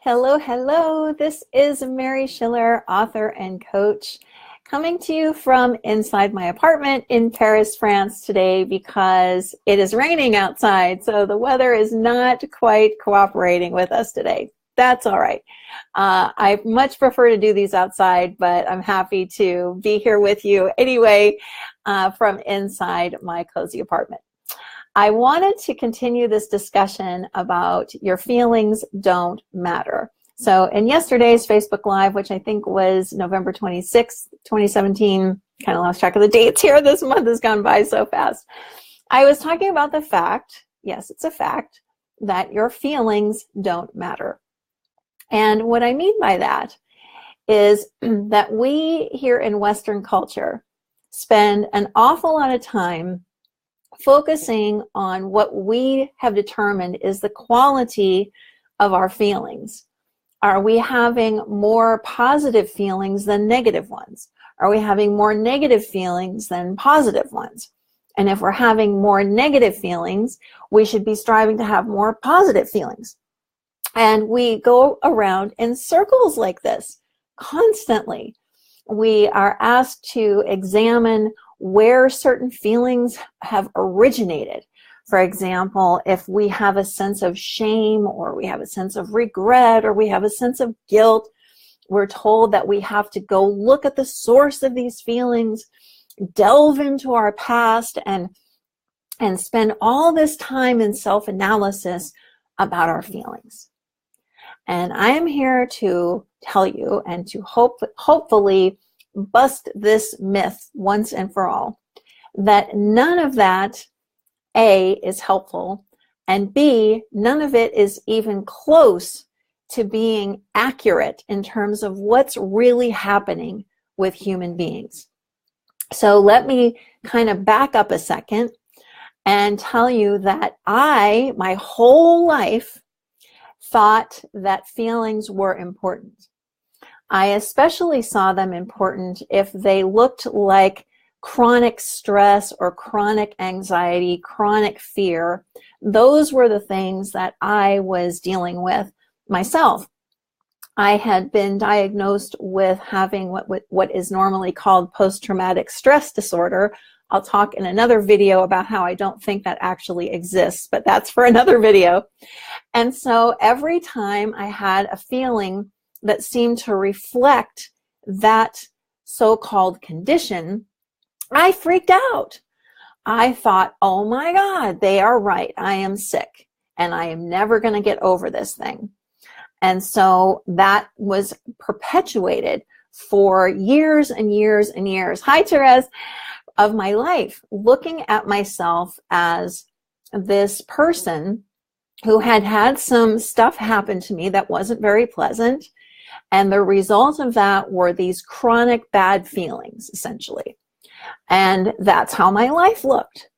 Hello, hello. This is Mary Schiller, author and coach, coming to you from inside my apartment in Paris, France today because it is raining outside. So the weather is not quite cooperating with us today. That's all right. I much prefer to do these outside, but I'm happy to be here with you anyway from inside my cozy apartment. I wanted to continue this discussion about your feelings don't matter. So in yesterday's Facebook Live, which I think was November 26th, 2017, kind of lost track of the dates here. This month has gone by so fast. I was talking about the fact, yes, it's a fact, that your feelings don't matter. And what I mean by that is that we here in Western culture spend an awful lot of time focusing on what we have determined is the quality of our feelings. Are we having more positive feelings than negative ones? Are we having more negative feelings than positive ones? And if we're having more negative feelings, we should be striving to have more positive feelings. And we go around in circles like this constantly. We are asked to examine where certain feelings have originated. For example, if we have a sense of shame, or we have a sense of regret, or we have a sense of guilt, we're told that we have to go look at the source of these feelings, delve into our past, and spend all this time in self-analysis about our feelings. And I am here to tell you and to hopefully bust this myth once and for all, that none of that, A, is helpful, and B, none of it is even close to being accurate in terms of what's really happening with human beings. So let me kind of back up a second and tell you that my whole life, thought that feelings were important. I especially saw them important if they looked like chronic stress or chronic anxiety, chronic fear. Those were the things that I was dealing with myself. I had been diagnosed with having what is normally called post-traumatic stress disorder. I'll talk in another video about how I don't think that actually exists, but that's for another video. And so every time I had a feeling that seemed to reflect that so-called condition, I freaked out. I thought, oh my God, they are right. I am sick and I am never going to get over this thing. And so that was perpetuated for years and years and years. Hi, Therese. Of my life, looking at myself as this person who had had some stuff happen to me that wasn't very pleasant. And the result of that were these chronic bad feelings, essentially. And that's how my life looked.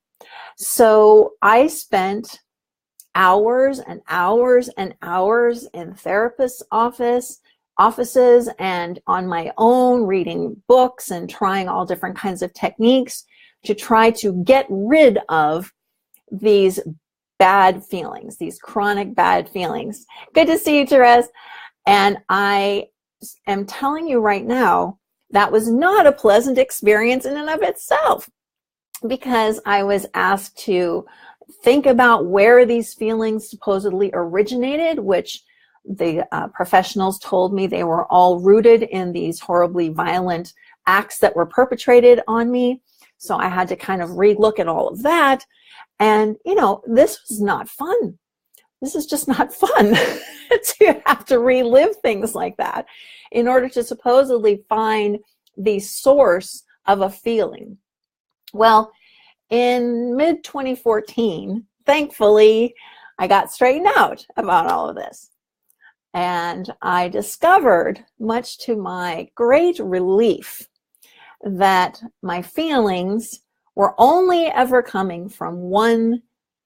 So I spent hours and hours and hours in therapists' offices and on my own, reading books and trying all different kinds of techniques to try to get rid of these bad feelings, these chronic bad feelings. Good to see you, Therese. And I am telling you right now, that was not a pleasant experience in and of itself, because I was asked to think about where these feelings supposedly originated, which the professionals told me they were all rooted in these horribly violent acts that were perpetrated on me. So I had to kind of relook at all of that. And, you know, this was not fun. This is just not fun to have to relive things like that in order to supposedly find the source of a feeling. Well, in mid-2014, thankfully, I got straightened out about all of this. And I discovered, much to my great relief, that my feelings were only ever coming from one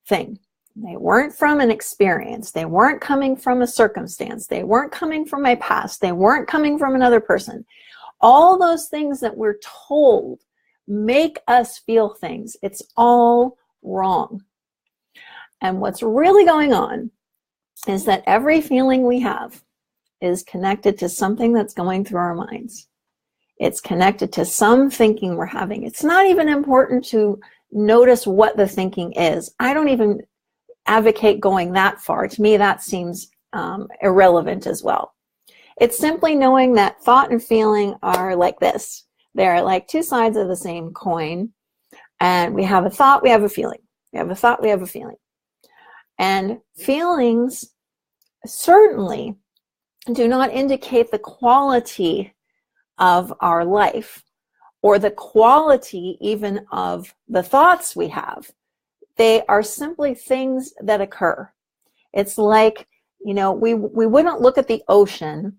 thing. They weren't from an experience. They weren't coming from a circumstance. They weren't coming from my past. They weren't coming from another person. All those things that we're told make us feel things, it's all wrong. And what's really going on is that every feeling we have, is connected to something that's going through our minds. It's connected to some thinking we're having. It's not even important to notice what the thinking is. I don't even advocate going that far. To me, that seems irrelevant as well. It's simply knowing that thought and feeling are like this. They're like two sides of the same coin. And we have a thought, we have a feeling. We have a thought, we have a feeling. And feelings certainly do not indicate the quality of our life or the quality even of the thoughts we have. They are simply things that occur. It's like, you know, we wouldn't look at the ocean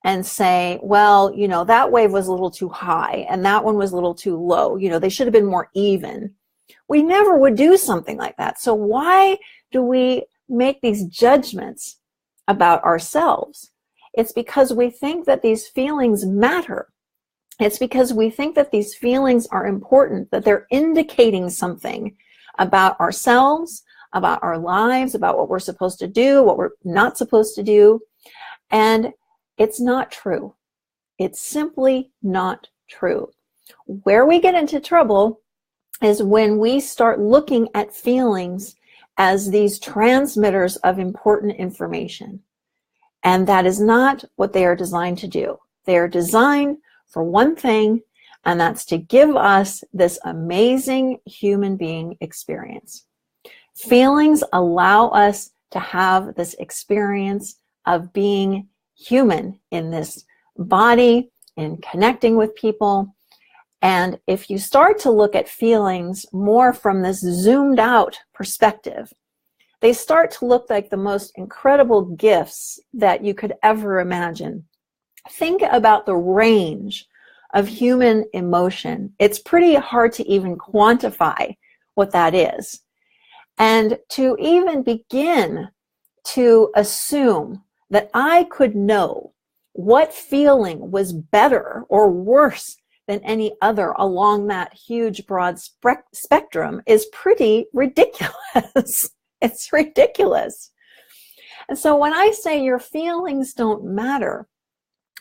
and say, well, you know, that wave was a little too high and that one was a little too low. You know, they should have been more even. We never would do something like that. So why do we make these judgments about ourselves? It's because we think that these feelings matter. It's because we think that these feelings are important, that they're indicating something about ourselves, about our lives, about what we're supposed to do, what we're not supposed to do. And it's not true. It's simply not true. Where we get into trouble is when we start looking at feelings as these transmitters of important information. And that is not what they are designed to do. They are designed for one thing, and that's to give us this amazing human being experience. Feelings allow us to have this experience of being human in this body, in connecting with people. And if you start to look at feelings more from this zoomed out perspective, they start to look like the most incredible gifts that you could ever imagine. Think about the range of human emotion. It's pretty hard to even quantify what that is. And to even begin to assume that I could know what feeling was better or worse than any other along that huge broad spectrum is pretty ridiculous. It's ridiculous. And so when I say your feelings don't matter,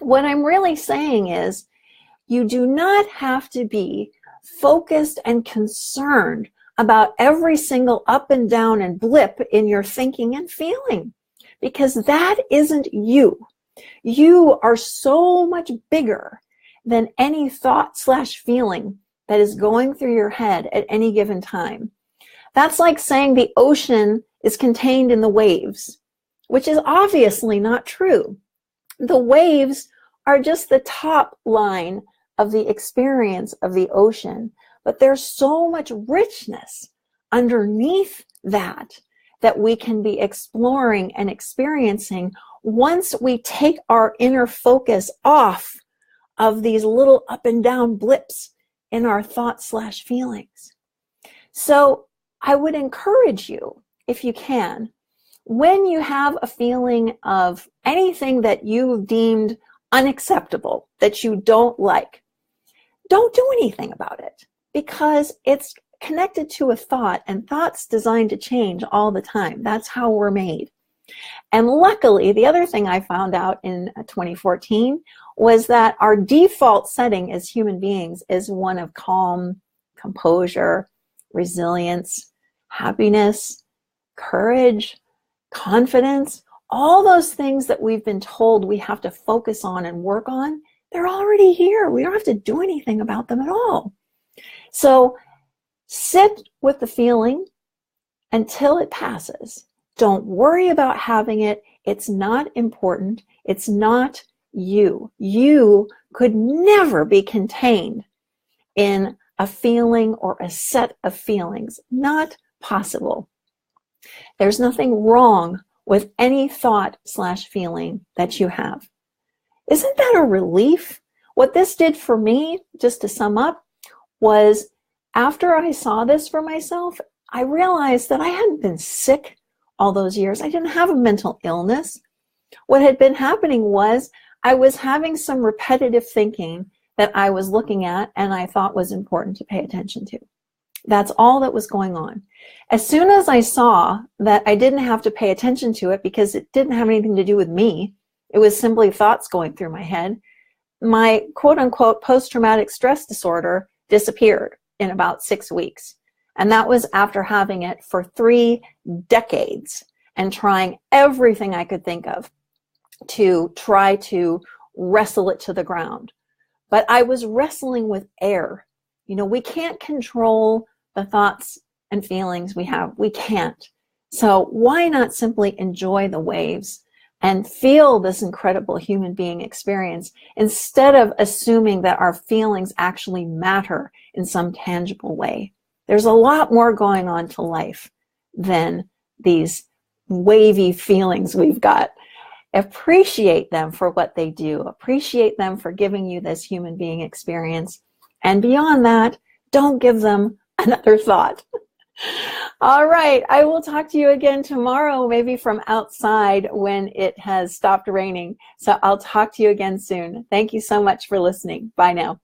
what I'm really saying is you do not have to be focused and concerned about every single up and down and blip in your thinking and feeling, because that isn't you. You are so much bigger than any thought/feeling that is going through your head at any given time. That's like saying the ocean is contained in the waves, which is obviously not true. The waves are just the top line of the experience of the ocean, but there's so much richness underneath that we can be exploring and experiencing once we take our inner focus off of these little up and down blips in our thoughts/feelings. So I would encourage you, if you can, when you have a feeling of anything that you've deemed unacceptable, that you don't like, don't do anything about it, because it's connected to a thought, and thoughts designed to change all the time. That's how we're made. And luckily, the other thing I found out in 2014 was that our default setting as human beings is one of calm, composure, resilience, happiness, courage, confidence. All those things that we've been told we have to focus on and work on, they're already here. We don't have to do anything about them at all. So sit with the feeling until it passes. Don't worry about having it. It's not important. It's not you. You could never be contained in a feeling or a set of feelings. Not possible. There's nothing wrong with any thought/feeling that you have. Isn't that a relief? What this did for me, just to sum up, was after I saw this for myself, I realized that I hadn't been sick all those years. I didn't have a mental illness. What had been happening was I was having some repetitive thinking that I was looking at and I thought was important to pay attention to. That's all that was going on. As soon as I saw that I didn't have to pay attention to it because it didn't have anything to do with me, It was simply thoughts going through my head. My quote-unquote post-traumatic stress disorder disappeared in about 6 weeks. And that was after having it for 3 decades and trying everything I could think of to try to wrestle it to the ground. But I was wrestling with air. You know, we can't control the thoughts and feelings we have. We can't. So why not simply enjoy the waves and feel this incredible human being experience instead of assuming that our feelings actually matter in some tangible way? There's a lot more going on to life than these wavy feelings we've got. Appreciate them for what they do. Appreciate them for giving you this human being experience. And beyond that, don't give them another thought. All right, I will talk to you again tomorrow, maybe from outside when it has stopped raining. So I'll talk to you again soon. Thank you so much for listening. Bye now.